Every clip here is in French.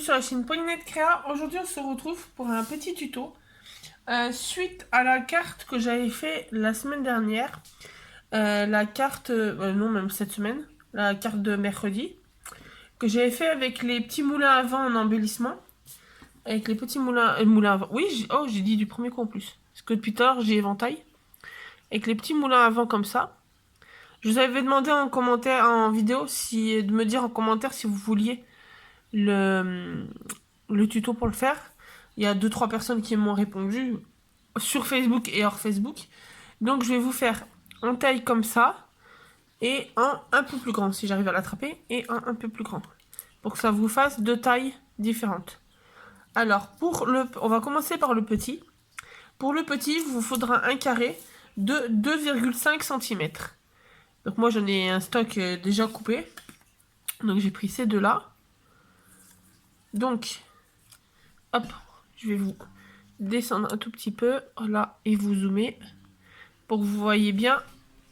sur la chaîne Paulinette Créa. Aujourd'hui on se retrouve pour un petit tuto suite à la carte que j'avais fait la semaine dernière. La carte, non même cette semaine, la carte de mercredi que j'avais fait avec les petits moulins à vent en embellissement. Avec les petits moulins à vent. Oui, j'ai dit du premier coup en plus. Parce que depuis tard j'ai éventail. Avec les petits moulins à vent comme ça. Je vous avais demandé en commentaire, en vidéo, de me dire en commentaire si vous vouliez le tuto pour le faire. Il y a 2-3 personnes qui m'ont répondu sur Facebook et hors Facebook. Donc je vais vous faire en taille comme ça et un peu plus grand si j'arrive à l'attraper et un peu plus grand. Pour que ça vous fasse deux tailles différentes. Alors on va commencer par le petit. Pour le petit, il vous faudra un carré de 2,5 cm. Donc moi j'en ai un stock déjà coupé. Donc j'ai pris ces deux-là. Donc, hop, je vais vous descendre un tout petit peu, voilà, et vous zoomer pour que vous voyez bien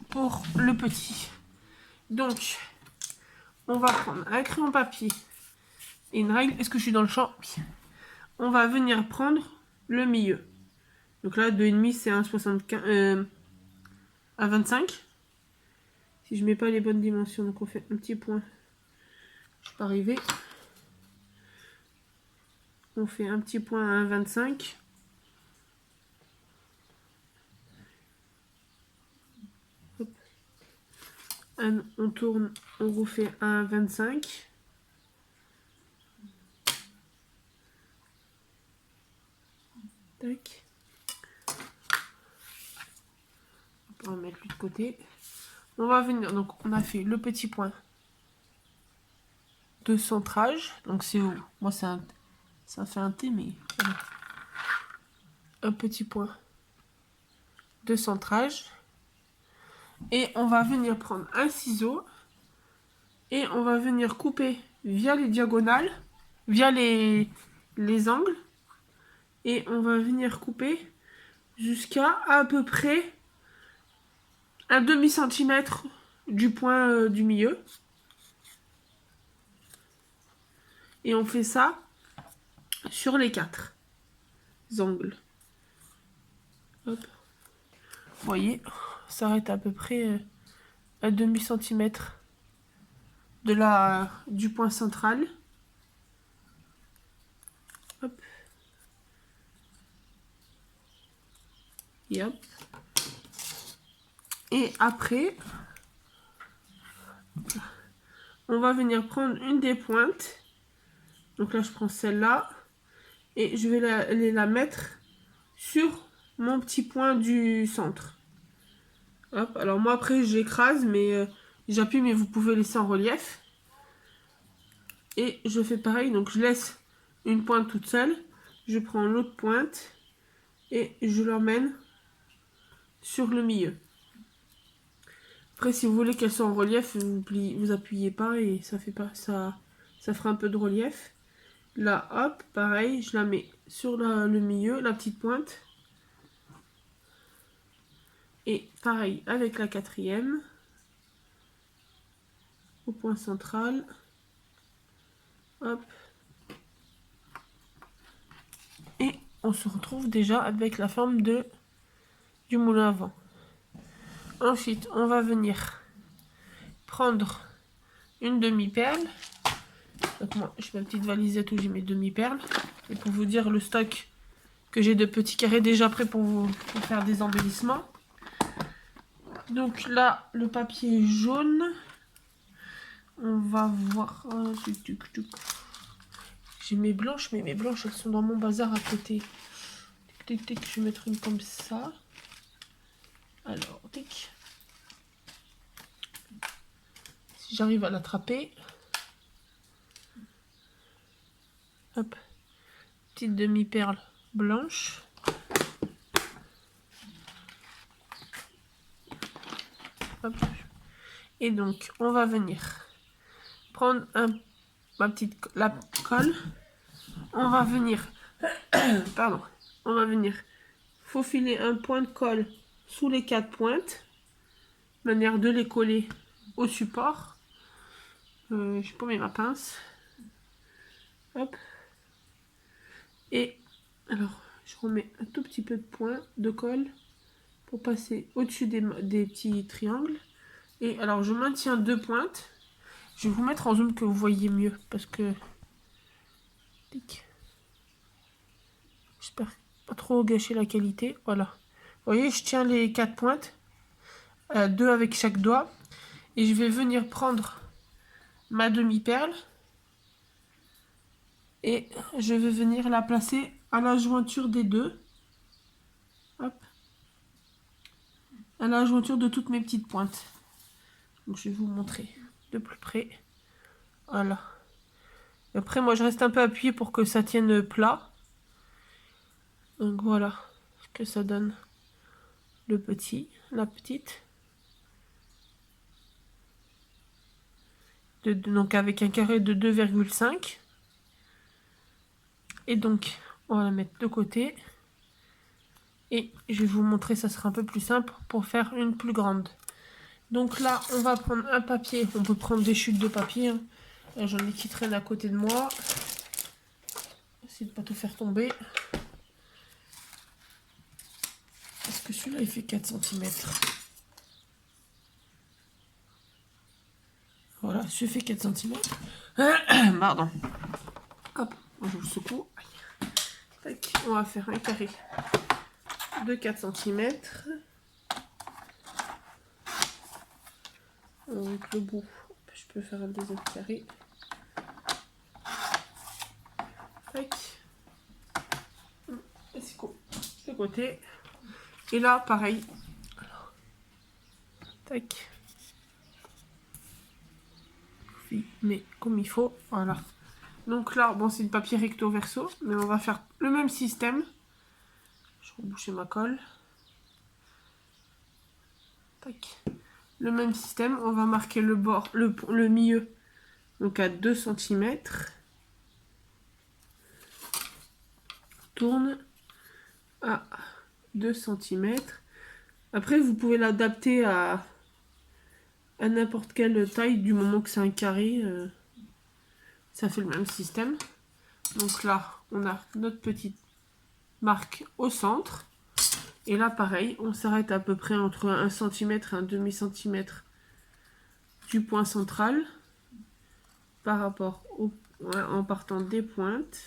pour le petit. Donc, on va prendre un crayon papier et une règle. Est-ce que je suis dans le champ? Oui. On va venir prendre le milieu. Donc là, 2,5 c'est 1,75 à 25. Si je mets pas les bonnes dimensions, donc on fait un petit point. Je peux arriver. On fait un petit point à 1,25. On tourne, on refait un 25. Tac. On va mettre lui de côté. On va venir, donc on a fait le petit point de centrage. Donc c'est où? Moi ça fait un T, mais voilà. Un petit point de centrage. Et on va venir prendre un ciseau. Et on va venir couper via les diagonales, via les angles. Et on va venir couper jusqu'à à peu près un demi-centimètre du point du milieu. Et on fait ça sur les 4 angles. Hop. Vous voyez, ça arrête à peu près un demi-centimètre du point central. Hop. Et hop. Et après, on va venir prendre une des pointes. Donc là, je prends celle-là. Et je vais la mettre sur mon petit point du centre. Hop. Alors moi, après, j'écrase, mais j'appuie, mais vous pouvez laisser en relief. Et je fais pareil. Donc je laisse une pointe toute seule. Je prends l'autre pointe. Et je l'emmène sur le milieu. Après, si vous voulez qu'elle soit en relief, vous appuyez pas et ça fait pas ça fera un peu de relief. Là, hop, pareil, je la mets sur le milieu, la petite pointe. Et pareil avec la quatrième, au point central. Hop. Et on se retrouve déjà avec la forme du moulin à vent. Ensuite, on va venir prendre une demi-perle. Donc moi, j'ai ma petite valisette où j'ai mes demi-perles. Et pour vous dire le stock que j'ai de petits carrés déjà prêts pour faire des embellissements. Donc là, le papier est jaune. On va voir. J'ai mes blanches, mais mes blanches, elles sont dans mon bazar à côté. Tic, tic, tic, je vais mettre une comme ça. Alors, tic. Si j'arrive à l'attraper. Hop. Petite demi-perle blanche. Hop. Et donc, on va venir prendre la colle. On va venir, pardon, on va venir faufiler un point de colle sous les 4 pointes, de manière de les coller au support. Je peux mettre ma pince. Hop. Et alors, je remets un tout petit peu de point de colle pour passer au-dessus des petits triangles. Et alors, je maintiens 2 pointes. Je vais vous mettre en zoom que vous voyez mieux parce que... J'espère pas trop gâcher la qualité. Voilà. Vous voyez, je tiens les 4 pointes. 2 avec chaque doigt. Et je vais venir prendre ma demi-perle. Et je vais venir la placer à la jointure des deux. Hop. À la jointure de toutes mes petites pointes. Donc je vais vous montrer de plus près. Voilà. Après, moi, je reste un peu appuyée pour que ça tienne plat. Donc voilà ce que ça donne. Le petit, la petite. Donc avec un carré de 2,5. Et donc, on va la mettre de côté. Et je vais vous montrer, ça sera un peu plus simple pour faire une plus grande. Donc là, on va prendre un papier. On peut prendre des chutes de papier. Hein. J'en ai qui traînent à côté de moi. Essayez de pas tout faire tomber. Parce que celui-là, il fait 4 cm. Voilà, je fais 4 cm. Pardon. Hop, je vous secoue. Tac, on va faire un carré de 4 cm. Avec le bout, je peux faire un deuxième carré. Tac. C'est cool. De côté. Et là, pareil. Alors, tac. Mais comme il faut, voilà. Donc là, bon, c'est du papier recto verso, mais on va faire le même système. Je vais reboucher ma colle. Tac. Le même système, on va marquer le bord, le milieu, donc à 2 cm. Tourne à 2 cm. Après, vous pouvez l'adapter à n'importe quelle taille, du moment que c'est un carré. Ça fait le même système. Donc là, on a notre petite marque au centre. Et là, pareil, on s'arrête à peu près entre 1 cm et un demi-centimètre du point central par rapport au, en partant des pointes.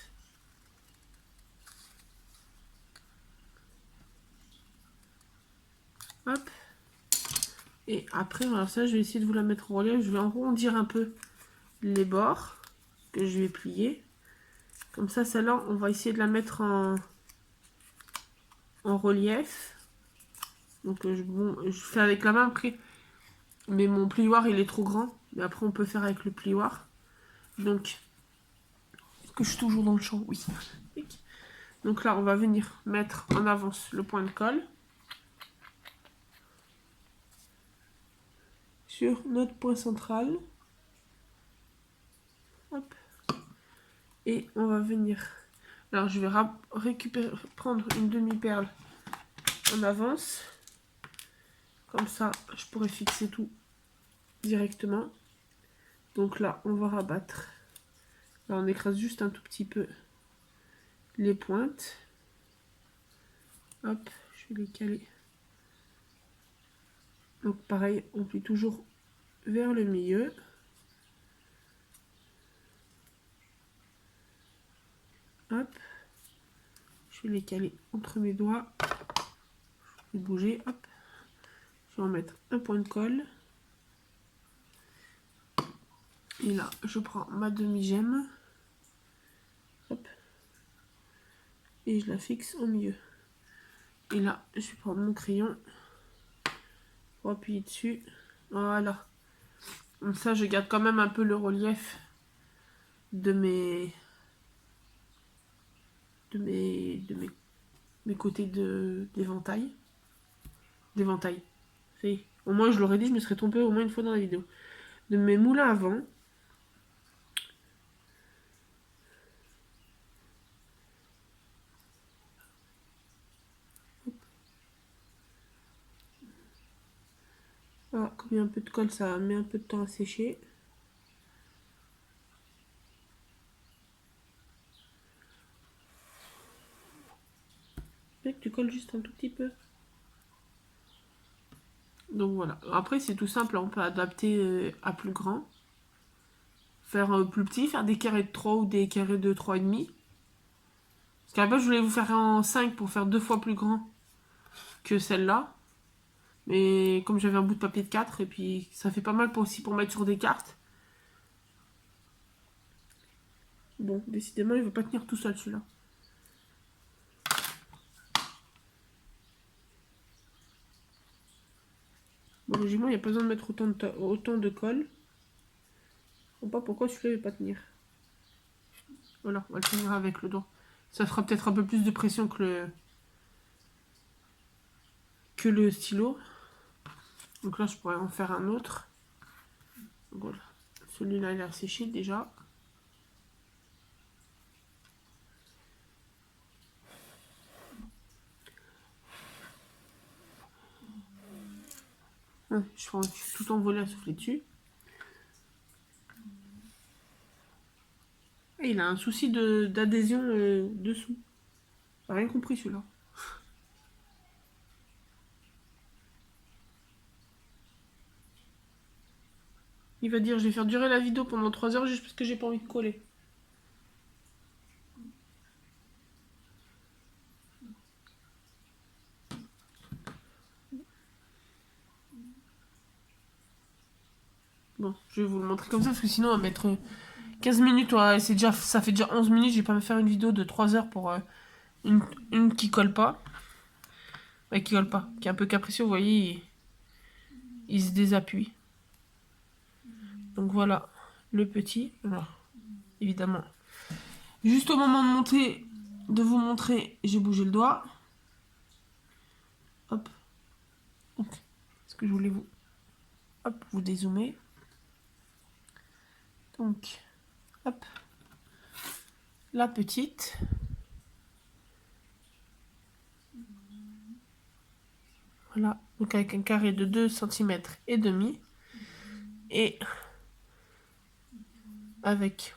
Hop. Et après, alors ça, je vais essayer de vous la mettre en relief. Je vais arrondir un peu les bords que je vais plier. Comme ça, celle-là, on va essayer de la mettre en relief. Donc, je fais avec la main après. Mais mon plioir, il est trop grand. Mais après, on peut faire avec le plioir. Donc, est-ce que je suis toujours dans le champ? Oui. Donc là, on va venir mettre en avance le point de colle sur notre point central. Hop. Et on va venir... Alors, je vais prendre une demi-perle en avance. Comme ça, je pourrais fixer tout directement. Donc là, on va rabattre. Là, on écrase juste un tout petit peu les pointes. Hop, je vais les caler. Donc pareil, on plie toujours vers le milieu. Hop, je vais les caler entre mes doigts. Je vais bouger, hop. Je vais en mettre un point de colle. Et là, je prends ma demi-gemme. Hop. Et je la fixe au milieu. Et là, je vais prendre mon crayon pour appuyer dessus. Voilà. Comme ça, je garde quand même un peu le relief de mes côtés d'éventail. D'éventail. Au moins, je l'aurais dit, je me serais trompée au moins une fois dans la vidéo. De mes moulins à vent. Voilà, comme il y a un peu de colle, ça met un peu de temps à sécher. Mec, tu colles juste un tout petit peu. Donc voilà. Après, c'est tout simple. On peut adapter à plus grand. Faire plus petit, faire des carrés de 3 ou des carrés de 3,5. Parce qu'à la base, je voulais vous faire en 5 pour faire 2 fois plus grand que celle-là. Mais comme j'avais un bout de papier de 4, et puis ça fait pas mal aussi pour mettre sur des cartes. Bon, décidément, il ne veut pas tenir tout seul celui-là. Bon, logiquement, il n'y a pas besoin de mettre autant de colle. Je ne sais pas pourquoi celui-là ne veut pas tenir. Voilà, on va le tenir avec le doigt. Ça fera peut-être un peu plus de pression que le stylo. Donc là, je pourrais en faire un autre. Donc voilà. Celui-là, il a séché déjà. Ouais, je suis tout envolé à souffler dessus. Et il a un souci d'adhésion dessous. J'ai rien compris celui-là. Il va dire je vais faire durer la vidéo pendant 3 heures juste parce que j'ai pas envie de coller. Bon, je vais vous le montrer comme ça parce que sinon on va mettre 15 minutes. Ouais, ça fait déjà 11 minutes. Je vais pas me faire une vidéo de 3 heures pour une qui colle pas. Ouais, qui colle pas. Qui est un peu capricieux, vous voyez, il se désappuie. Donc voilà, le petit. Voilà, évidemment. Juste au moment de vous montrer, j'ai bougé le doigt. Hop. Donc, ce que je voulais vous... Hop, vous dézoomer. Donc, hop. La petite. Voilà, donc avec un carré de 2 cm et demi. Et avec,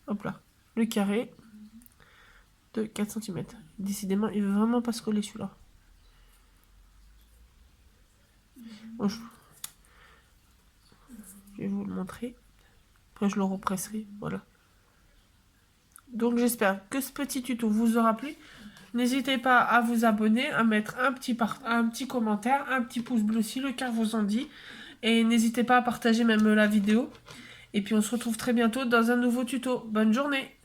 hop là, le carré de 4 cm. Décidément, il veut vraiment pas se coller celui-là. Bon, je vais vous le montrer. Après, je le represserai. Voilà. Donc, j'espère que ce petit tuto vous aura plu. N'hésitez pas à vous abonner, à mettre un petit commentaire, un petit pouce bleu si le cœur vous en dit. Et n'hésitez pas à partager même la vidéo. Et puis, on se retrouve très bientôt dans un nouveau tuto. Bonne journée!